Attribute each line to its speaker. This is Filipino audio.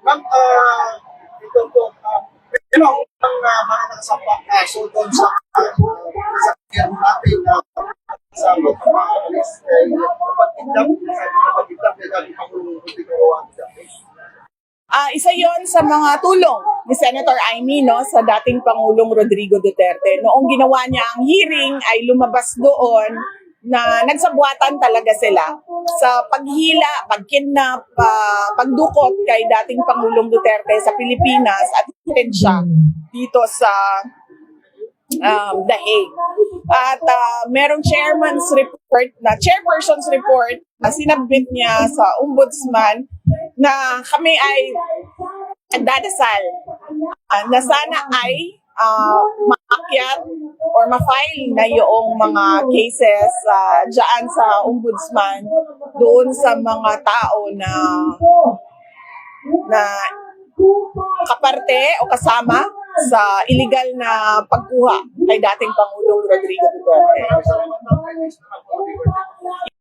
Speaker 1: Ma'am, ito po, pero ang mga nakasampak kaso doon sa year natin na sa mga alis ay pagkindap, sabi na pagkindap na dati Pangulong Rodrigo Duterte.
Speaker 2: Isa yon sa mga tulong ni Senator Amy, no, sa dating Pangulong Rodrigo Duterte. Noong ginawa niya ang hearing ay lumabas doon na nagsabuatan talaga sila sa paghila, pagkidnap, pagdukot kay dating Pangulong Duterte sa Pilipinas at itin siya dito sa The Hague. At merong chairman's report chairperson's report na sinabit niya sa ombudsman na kami ay nagdadasal na sana ay maakyat or ma-file na yung mga cases dyan sa ombudsman doon sa mga tao na kaparte o kasama sa illegal na pagkuha kay dating Pangulong Rodrigo Duterte.
Speaker 1: Salamat, ma'am.